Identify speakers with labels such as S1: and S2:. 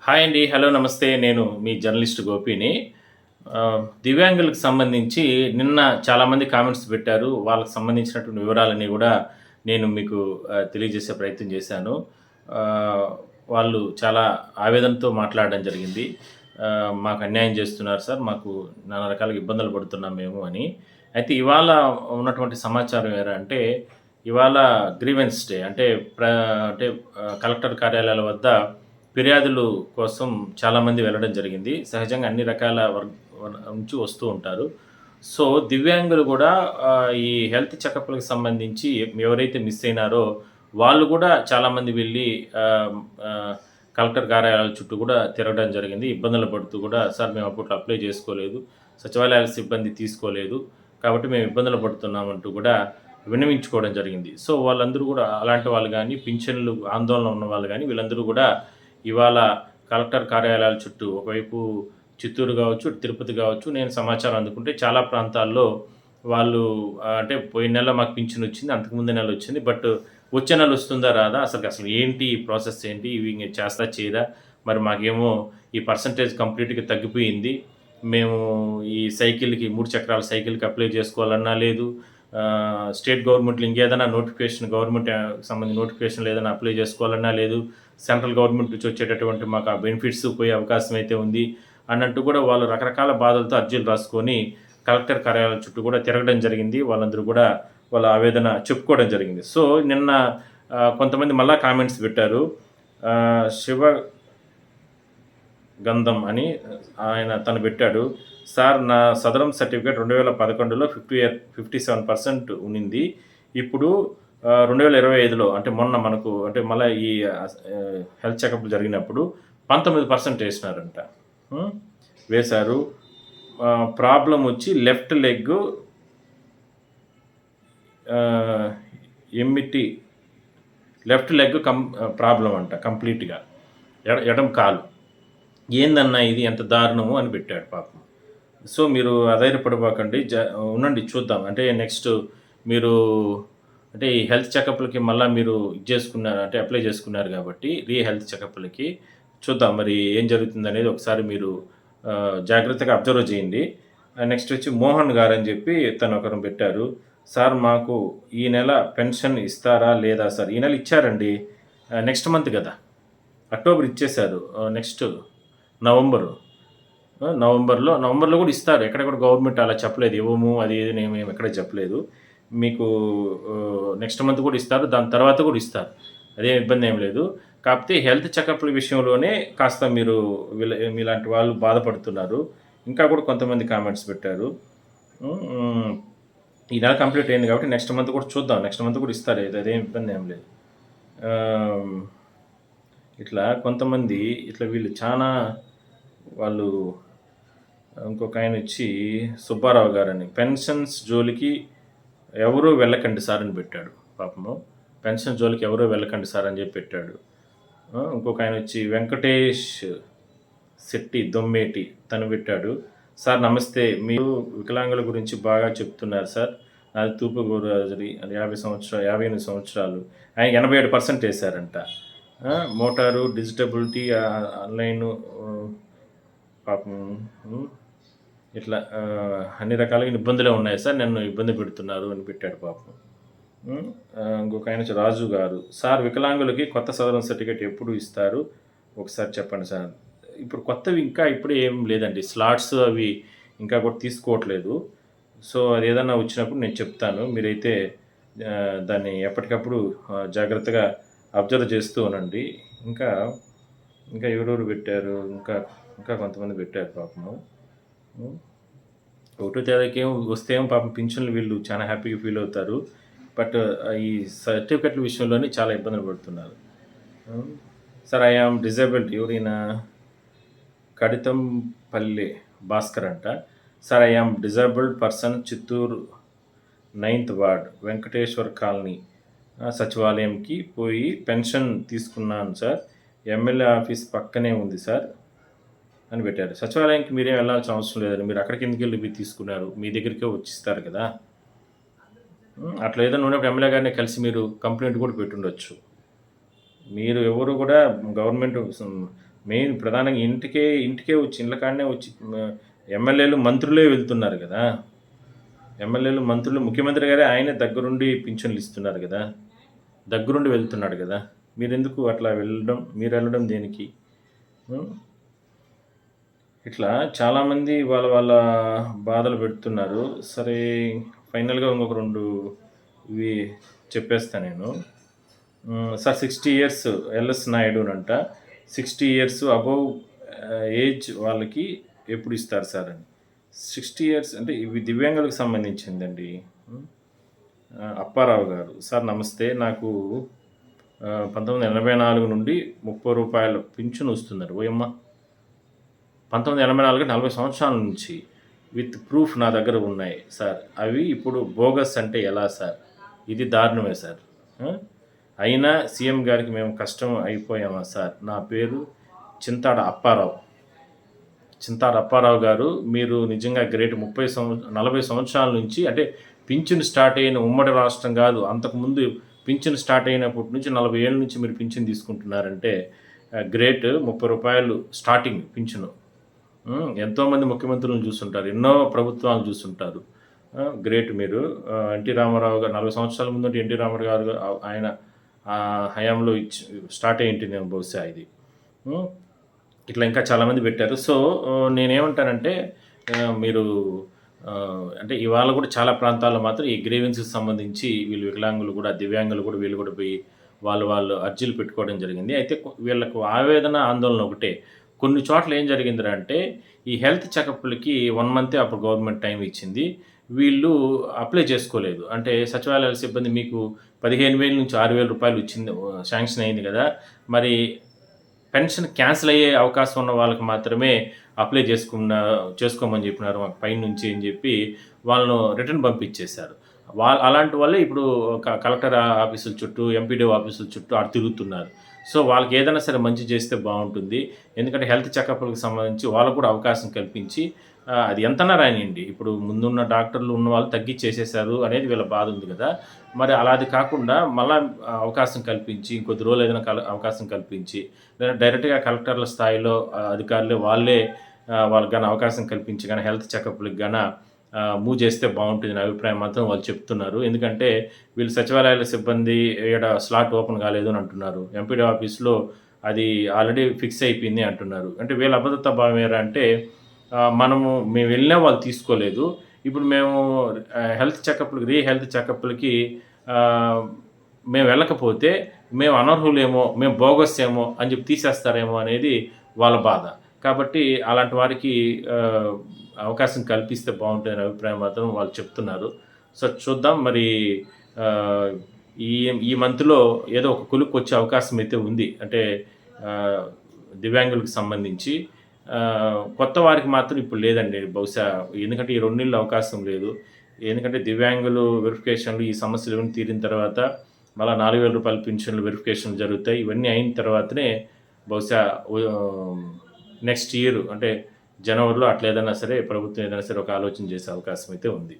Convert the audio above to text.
S1: Hi అండి. Hello నమస్తే. నేను మీ జర్నలిస్ట్ గోపిని. దివ్యాంగులకు సంబంధించి నిన్న చాలామంది కామెంట్స్ పెట్టారు. వాళ్ళకి సంబంధించినటువంటి వివరాలన్నీ గూడా నేను మీకు తెలియజేసే ప్రయత్నం చేశాను. ఆహ్, వాళ్ళు చాలా ఆవేదనతో మాట్లాడడం జరిగింది. మాకు అన్యాయం చేస్తున్నారు సార్. మాకు నానా రకాలుగా ఇబ్బందులు పడుతున్నాం మేము అని. అయితే ఇవాళ ఉన్నటువంటి సమాచారం అంటే ఇవాళ గ్రీవెన్స్ డే. అంటే ప్ర అంటే కలెక్టర్ కార్యాలయాల వద్ద ఫిర్యాదులు కోసం చాలామంది వెళ్ళడం జరిగింది. సహజంగా అన్ని రకాల నుంచి వస్తూ ఉంటారు. సో, దివ్యాంగులు గూడా ఈ హెల్త్ చెకప్‌లకి సంబంధించి ఎవరైతే మిస్ అయినారో వాళ్ళు గూడా చాలామంది వెళ్ళి ఆహ్, ఆహ్, కలెక్టర్ కార్యాలయాల చుట్టూ గూడా తిరగడం జరిగింది. ఇబ్బందులు పడుతూ గూడా సార్ మేము అప్పట్లో అప్లై చేసుకోలేదు. సచివాలయాల సిబ్బంది తీసుకోలేదు. కాబట్టి మేము ఇబ్బందులు పడుతున్నామంటూ గూడా విన్నవించుకోవడం జరిగింది. సో, వాళ్ళందరూ గూడా అలాంటి వాళ్ళు గాని, పింఛన్లు ఆందోళన ఉన్నవాళ్ళు గాని వీళ్ళందరూ గూడా ఇవాళ కలెక్టర్ కార్యాలయాల చుట్టూ ఒకవైపు చిత్తూరు గావచ్చు, తిరుపతి గావచ్చు నేను సమాచారం అందుకుంటే చాలా ప్రాంతాల్లో వాళ్ళు అంటే పోయిన నెల మాకు పింఛనొచ్చింది. అంతకు ముందు నెల వచ్చింది. బట్ వచ్చే నెల వస్తుందా? రాదా? అసలు ఏంటి ఈ ప్రాసెస్ ఏంటి? ఇవి ఇంక చేస్తారా? చేయరా? మరి మాకేమో ఈ పర్సెంటేజ్ కంప్లీట్‌గా తగ్గిపోయింది. మేము ఈ సైకిల్‌కి 3 చక్రాల సైకిల్‌కి అప్లై చేసుకోవాలన్నా లేదు. స్టేట్ గవర్నమెంట్‌లో ఇంకేదైనా నోటిఫికేషన్ గవర్నమెంట్ సంబంధించిన నోటిఫికేషన్‌లో ఏదైనా అప్లై చేసుకోవాలన్నా లేదు. సెంట్రల్ గవర్నమెంట్ నుంచి వచ్చేటటువంటి మాకు ఆ బెనిఫిట్స్ పోయే అవకాశం అయితే ఉంది అన్నట్టు కూడా వాళ్ళు రకరకాల బాధలతో అర్జీలు రాసుకొని కలెక్టర్ కార్యాలయం చుట్టూ కూడా తిరగడం జరిగింది. వాళ్ళందరూ కూడా వాళ్ళ ఆవేదన చెప్పుకోవడం జరిగింది. సో, నిన్న కొంతమంది మళ్ళా కామెంట్స్ పెట్టారు. శివ గంధం అని తను పెట్టాడు. సార్ నా సదరం సర్టిఫికేట్ 2011లో 57% ఉన్నింది. ఇప్పుడు 2025లో అంటే మొన్న మనకు అంటే మళ్ళా ఈ హెల్త్ చెకప్‌లు జరిగినప్పుడు 19% ఏసినారంట. హ్మ్. వేశారు. ప్రాబ్లమ్ వచ్చి లెఫ్ట్ లెగ్గు ఆహ్, ఎమ్మిటి లెఫ్ట్ లెగ్ ప్రాబ్లమ్ అంట కంప్లీట్‌గా. ఎడమ కాలు. ఏందన్నా ఇది ఎంత దారుణము అని పెట్టాడు పాపం. సో, మీరు అధైర్యపడిపోకండి. ఉండండి చూద్దాం. అంటే నెక్స్ట్ మీరు అంటే ఈ హెల్త్ చెకప్‌లకి మళ్ళా మీరు ఇది చేసుకున్నారు అంటే అప్లై చేసుకున్నారు కాబట్టి హెల్త్ చెకప్‌లకి చూద్దాం మరి ఏం జరుగుతుందనేది ఒకసారి మీరు జాగ్రత్తగా అబ్జర్వ్ చేయండి. నెక్స్ట్ వచ్చి మోహన్ గారని చెప్పి తను ఒకరు పెట్టారు. సార్ మాకు ఈ నెల పెన్షన్ ఇస్తారా? లేదా సార్? ఈ నెల ఇచ్చారండి. నెక్స్ట్ మంత్ గదా! అక్టోబర్ ఇచ్చేశారు. Next November. నవంబర్‌లో కూడా ఇస్తారు. ఎక్కడ కూడా గవర్నమెంట్ అలా చెప్పలేదు. ఇవ్వము అది ఇది అని మేము ఎక్కడ చెప్పలేదు. మీకు నెక్స్ట్ మంత్ కూడా ఇస్తారు. దాని తర్వాత కూడా ఇస్తారు. అదేం ఇబ్బంది ఏం లేదు. కాకపోతే హెల్త్ చెకప్‌ల విషయంలోనే కాస్త మీరు మీలాంటి వాళ్ళు బాధపడుతున్నారు. ఇంకా కూడా కొంతమంది కామెంట్స్ పెట్టారు. హ్మ్. ఈ నెల కంప్లీట్ అయింది కాబట్టి నెక్స్ట్ మంత్ కూడా చూద్దాం. నెక్స్ట్ మంత్ కూడా ఇస్తారు. అదేం ఇబ్బంది ఏం లేదు. ఆహ్, ఇట్లా కొంతమంది వీళ్ళు చానా వాళ్ళు ఇంకొకాయనొచ్చి సుబ్బారావు గారని పెన్షన్స్ జోలికి ఎవరూ వెళ్ళకండి సార్ అని పెట్టాడు పాపము. పెన్షన్ జోలికి ఎవరూ వెళ్ళకండి సార్ అని చెప్పి పెట్టాడు. ఇంకొకాయనొచ్చి వెంకటేష్ శెట్టి దొమ్మేటి తను పెట్టాడు. సార్ నమస్తే. మీరు వికలాంగుల గురించి బాగా చెప్తున్నారు సార్. నాది తూర్పుగోదావరి 58 సంవత్సరాలు. ఆయనకి 87% ఏశారంట. మోటారు, డిజిటబిలిటీ ఆన్‌లైను పాపం ఇట్లా అన్ని రకాలుగా ఇబ్బందులే ఉన్నాయి సార్. నన్ను ఇబ్బంది పెడుతున్నారు అని పెట్టాడు పాపం. ఇంకొకాయన రాజు గారు. సార్ వికలాంగులకి కొత్త సదరన్ సర్టిఫికేట్ ఎప్పుడు ఇస్తారు? ఒకసారి చెప్పండి సార్. ఇప్పుడు కొత్తవి ఇంకా ఇప్పుడే ఏం లేదండి. స్లాట్స్ అవి ఇంకా కూడా తీసుకోవట్లేదు. సో, అదేదన్నా వచ్చినప్పుడు నేను చెప్తాను. మీరైతే దాన్ని ఎప్పటికప్పుడు జాగ్రత్తగా అబ్జర్వ్ చేస్తూ ఉండండి. ఇంకా, ఇంకా ఎవరెవరు పెట్టారు? ఇంకా కొంతమంది పెట్టారు పాపము. ఒకటో తారీఖేమో వస్తేమో పాపం పింఛన్లు వీళ్ళు చాలా హ్యాపీగా ఫీల్ అవుతారు. బట్ ఈ సర్టిఫికేట్‌ల విషయంలోనే చాలా ఇబ్బందులు పడుతున్నారు. సార్ ఐ యామ్ డిజేబుల్డ్ ఎవరైనా కడితంపల్లె భాస్కర్ అంట. Sir I am disabled person Chittoor 9th ward Venkateshwar colony సచివాలయంకి పోయి పెన్షన్ తీసుకున్నాను సార్. ఎమ్మెల్యే ఆఫీస్ పక్కనే ఉంది సార్ అని పెట్టారు. సచివాలయానికి మీరేం వెళ్ళాల్సిన అవసరం లేదండి. మీరు అక్కడికి ఎందుకెళ్ళి మీరు తీసుకున్నారు? మీ దగ్గరికే వచ్చిస్తారు కదా! అట్లా ఏదైనా ఉన్నప్పుడు ఎమ్మెల్యే గారిని కలిసి మీరు కంప్లెయింట్ కూడా పెట్టుండొచ్చు. మీరు ఎవరు కూడా గవర్నమెంట్ మెయిన్ ప్రధానంగా ఇంటికే వచ్చి ఇండ్ల కాడనే వచ్చి ఎమ్మెల్యేలు, మంత్రులే వెళ్తున్నారు కదా! ఎమ్మెల్యేలు, మంత్రులు, ముఖ్యమంత్రి గారే ఆయనే దగ్గరుండి పింఛన్లు ఇస్తున్నారు కదా! దగ్గరుండి వెళ్తున్నాడు కదా! మీరెందుకు అట్లా వెళ్ళడం? మీరెళ్ళడం దేనికి? హ్మ్. ఇట్లా చాలామంది వాళ్ళ బాధలు పెడుతున్నారు. సరే ఫైనల్‌గా ఇంకొక 2 ఇవి చెప్పేస్తా నేను. సార్ 60 ఇయర్స్ ఎల్ఎస్ నాయుడునంట. 60 ఇయర్స్ అబోవ్ ఏజ్ వాళ్ళకి ఎప్పుడు ఇస్తారు సార్ అని. 60 ఇయర్స్ అంటే ఇవి దివ్యాంగులకు సంబంధించిందండి. హ్మ్. అప్పారావు గారు. సార్ నమస్తే. నాకు 1984 నుండి రూ. 30 పింఛన్ వస్తుందండి. ఓయమ్మ! 1984 40 సంవత్సరాల నుంచి విత్ ప్రూఫ్ నా దగ్గర ఉన్నాయి సార్. అవి ఇప్పుడు బోగస్ అంటే ఎలా సార్? ఇది దారుణమే సార్. ఆ! అయినా సీఎం గారికి మేము కష్టం అయిపోయామా సార్? నా పేరు చింతాడ అప్పారావు. చింతాడ అప్పారావు గారు మీరు నిజంగా గ్రేట్. 40 సంవత్సరాల నుంచి అంటే పింఛన్ స్టార్ట్ అయిన ఉమ్మడి రాష్ట్రం కాదు. అంతకుముందు పింఛన్ స్టార్ట్ అయినప్పటి నుంచి 40 ఏళ్ల నుంచి మీరు పింఛన్ తీసుకుంటున్నారంటే గ్రేట్. రూ. 30 స్టార్టింగ్ పింఛను. ఎంతోమంది ముఖ్యమంత్రులను చూసుంటారు. ఎన్నో ప్రభుత్వాలను చూసుంటారు. గ్రేట్ మీరు. ఎన్టీ రామారావు గారు 40 సంవత్సరాల ముందు ఎన్టీ రామారావు గారు ఆయన హయాంలో స్టార్ట్ అయ్యి ఉంటుందేమో బహుశా ఇది. ఇట్లా ఇంకా చాలామంది పెట్టారు. సో నేనేమంటానంటే మీరు అంటే ఇవాళ కూడా చాలా ప్రాంతాల్లో మాత్రం ఈ గ్రీవెన్స్‌కి సంబంధించి వీళ్ళు వికలాంగులు కూడా, దివ్యాంగులు కూడా వీళ్ళు కూడా పోయి వాళ్ళు అర్జీలు పెట్టుకోవడం జరిగింది. అయితే వీళ్ళకు ఆవేదన, ఆందోళన ఒకటే. కొన్ని చోట్ల ఏం జరిగిందిరా అంటే ఈ హెల్త్ చెకప్‌లకి 1 మంతే అప్పుడు గవర్నమెంట్ టైం ఇచ్చింది. వీళ్ళు అప్లై చేసుకోలేదు. అంటే సచివాలయాల సిబ్బంది మీకు 15,000 నుంచి రూ. 6,000 ఇచ్చింది, శాంక్షన్ అయింది కదా! మరి పెన్షన్ క్యాన్సిల్ అయ్యే అవకాశం ఉన్న వాళ్ళకి మాత్రమే అప్లై చేసుకోమని చెప్పినారు మాకు పైనుంచి అని చెప్పి వాళ్ళను రిటర్న్ పంపించేశారు. అలాంటి వాళ్ళే ఇప్పుడు కలెక్టర్ ఆఫీసుల చుట్టూ, ఎంపీడీఓ ఆఫీసుల చుట్టూ అటు తిరుగుతున్నారు. సో వాళ్ళకి ఏదైనా సరే మంచి చేస్తే బాగుంటుంది. ఎందుకంటే హెల్త్ చెకప్‌లకు సంబంధించి వాళ్ళకు కూడా అవకాశం కల్పించి అది ఎంతన్నా రానియండి. ఇప్పుడు ముందున్న డాక్టర్లు ఉన్నవాళ్ళు తగ్గిచ్చేసేశారు అనేది వీళ్ళ బాధ ఉంది కదా! మరి అలాది కాకుండా మళ్ళా అవకాశం కల్పించి ఇంకొద్ది రోజులు ఏదైనా అవకాశం కల్పించి లేదా డైరెక్ట్‌గా కలెక్టర్ల స్థాయిలో అధికారులే వాళ్ళే వాళ్ళకి గాని అవకాశం కల్పించి గాని హెల్త్ చెకప్‌లకి గాన మూవ్ చేస్తే బాగుంటుంది నా అభిప్రాయం మాత్రం వాళ్ళు చెప్తున్నారు. ఎందుకంటే వీళ్ళు సచివాలయాల సిబ్బంది ఈడ స్లాట్ ఓపెన్ కాలేదు అని అంటున్నారు. ఎంపీడీ ఆఫీస్‌లో అది ఆల్రెడీ ఫిక్స్ అయిపోయింది అంటున్నారు. అంటే వీళ్ళ అభద్రతా భావం ఏరా అంటే మేము వెళ్ళినా వాళ్ళు తీసుకోలేదు. ఇప్పుడు మేము హెల్త్ చెకప్‌లకి మేము వెళ్ళకపోతే మేము అనర్హులేమో, మేము బోగస్ ఏమో అని చెప్పి తీసేస్తారేమో అనేది వాళ్ళ బాధ. కాబట్టి అలాంటి వారికి అవకాశం కల్పిస్తే బాగుంటుందనే అభిప్రాయం మాత్రం వాళ్ళు చెప్తున్నారు. సో చూద్దాం మరి ఆహ్, ఈ ఈ మంత్‌లో ఏదో ఒక కొలుక్కొచ్చే అవకాశం అయితే ఉంది. అంటే ఆహ్, దివ్యాంగులకు సంబంధించి. కొత్త వారికి మాత్రం ఇప్పుడు లేదండి బహుశా. ఎందుకంటే ఈ 2 నెలలు అవకాశం లేదు. ఎందుకంటే దివ్యాంగులు వెరిఫికేషన్‌లు ఈ సమస్యలు ఇవన్నీ తీరిన తర్వాత మళ్ళా రూ. 4,000 పింఛన్లు వెరిఫికేషన్‌లు జరుగుతాయి. ఇవన్నీ అయిన తర్వాతనే బహుశా నెక్స్ట్ ఇయర్ అంటే జనవరిలో అట్లా ఏదైనా సరే ప్రభుత్వం ఏదైనా సరే ఒక ఆలోచన చేసే అవకాశం అయితే ఉంది.